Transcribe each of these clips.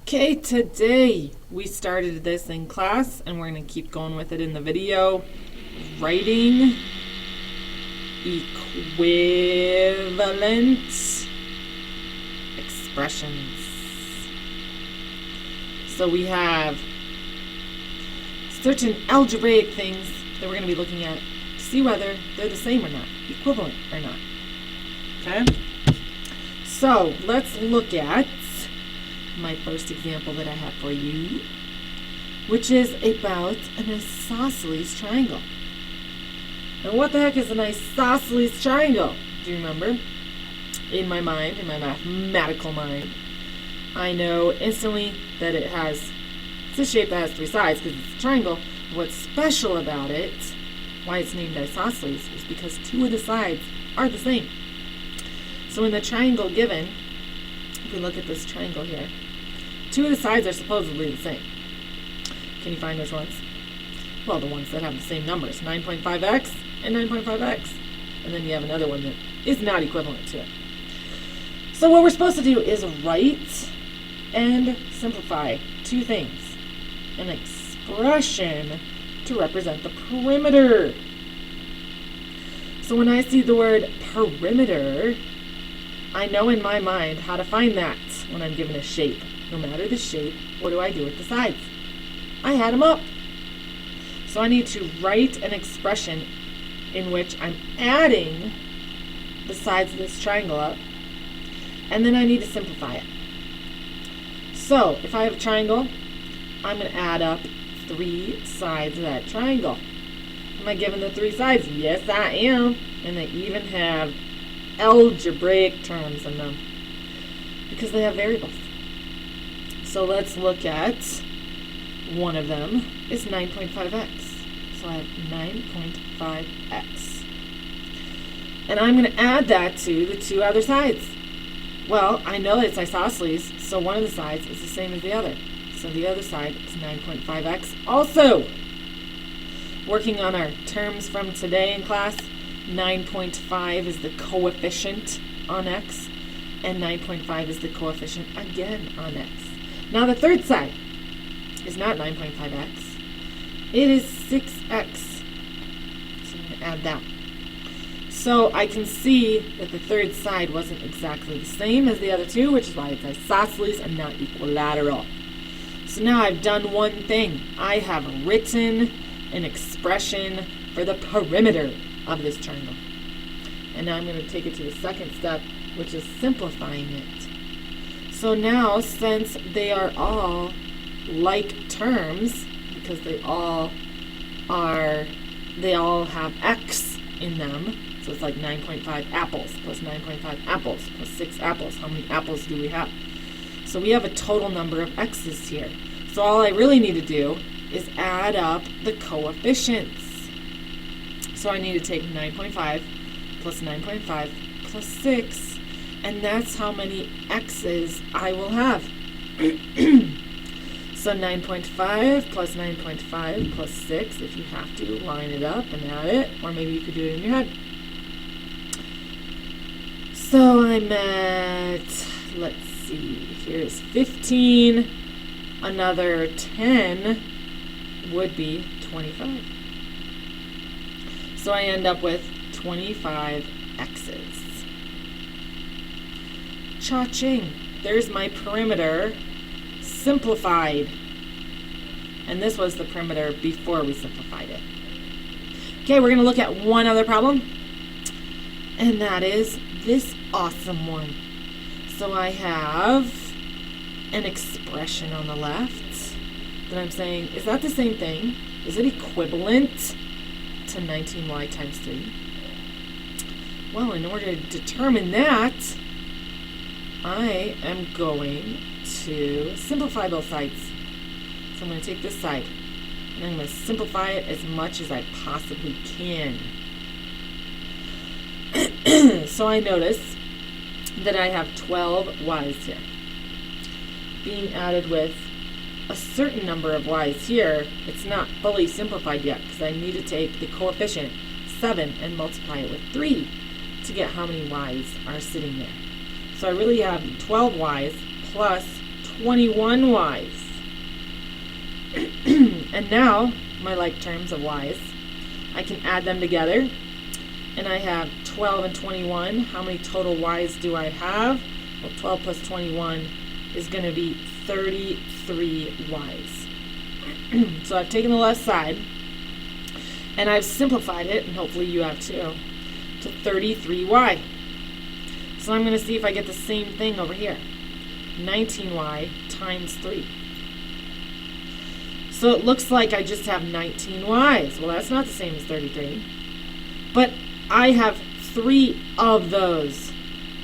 Okay, today we started this in class and we're going to keep going with it in the video. Writing equivalent expressions. So we have certain algebraic things that we're going to be looking at to see whether they're the same or not, equivalent or not. Okay? So let's look at my first example that I have for you, which is about an isosceles triangle. Now what the heck is an isosceles triangle? Do you remember? In my mind, in my mathematical mind, I know instantly that it's a shape that has three sides because it's a triangle. What's special about it, why it's named isosceles, is because two of the sides are the same. So in the triangle given, if we look at this triangle here, two of the sides are supposedly the same. Can you find which ones? Well, the ones that have the same numbers, 9.5x and 9.5x. And then you have another one that is not equivalent to it. So what we're supposed to do is write and simplify two things. An expression to represent the perimeter. So when I see the word perimeter, I know in my mind how to find that when I'm given a shape. No matter the shape, what do I do with the sides? I add them up. So I need to write an expression in which I'm adding the sides of this triangle up, and then I need to simplify it. So if I have a triangle, I'm going to add up three sides of that triangle. Am I given the three sides? Yes, I am. And they even have algebraic terms in them because they have variables. So let's look at one of them is 9.5x. So I have 9.5x. And I'm going to add that to the two other sides. Well, I know that it's isosceles, so one of the sides is the same as the other. So the other side is 9.5x also. Working on our terms from today in class, 9.5 is the coefficient on x, and 9.5 is the coefficient again on x. Now the third side is not 9.5x. It is 6x. So I'm going to add that. So I can see that the third side wasn't exactly the same as the other two, which is why it's isosceles and not equilateral. So now I've done one thing. I have written an expression for the perimeter of this triangle. And now I'm going to take it to the second step, which is simplifying it. So now, since they are all like terms, because they all have x in them, so it's like 9.5 apples plus 9.5 apples plus 6 apples. How many apples do we have? So we have a total number of x's here. So all I really need to do is add up the coefficients. So I need to take 9.5 plus 9.5 plus 6, and that's how many x's I will have. So 9.5 plus 9.5 plus 6, if you have to, line it up and add it, or maybe you could do it in your head. So I'm at, let's see, here's 15, another 10 would be 25. So I end up with 25 x's. Cha-ching, there's my perimeter simplified. And this was the perimeter before we simplified it. Okay, we're going to look at one other problem. And that is this awesome one. So I have an expression on the left that I'm saying, is that the same thing? Is it equivalent to 19y times 3? Well, in order to determine that, I am going to simplify both sides. So I'm going to take this side and I'm going to simplify it as much as I possibly can. So I notice that I have 12 y's here being added with a certain number of y's here. It's not fully simplified yet because I need to take the coefficient 7 and multiply it with 3 to get how many y's are sitting there. So I really have 12 y's plus 21 y's. And now, my like terms of y's, I can add them together. And I have 12 and 21. How many total y's do I have? Well, 12 plus 21 is going to be 33 y's. So I've taken the left side, and I've simplified it, and hopefully you have too, to 33y. So I'm going to see if I get the same thing over here. 19y times 3. So it looks like I just have 19 y's. Well, that's not the same as 33. But I have 3 of those.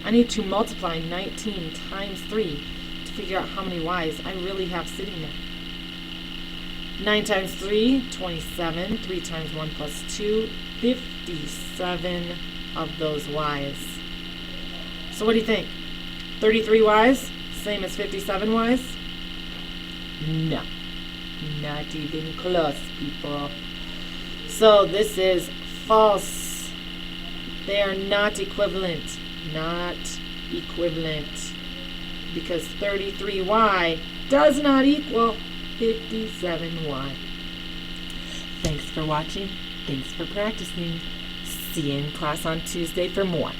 I need to multiply 19 times 3 to figure out how many y's I really have sitting there. 9 times 3, 27. 3 times 1 plus 2, 57 of those y's. So what do you think? 33 y's? Same as 57 y's? No. Not even close, people. So this is false. They are not equivalent. Not equivalent. Because 33y does not equal 57y. Thanks for watching. Thanks for practicing. See you in class on Tuesday for more.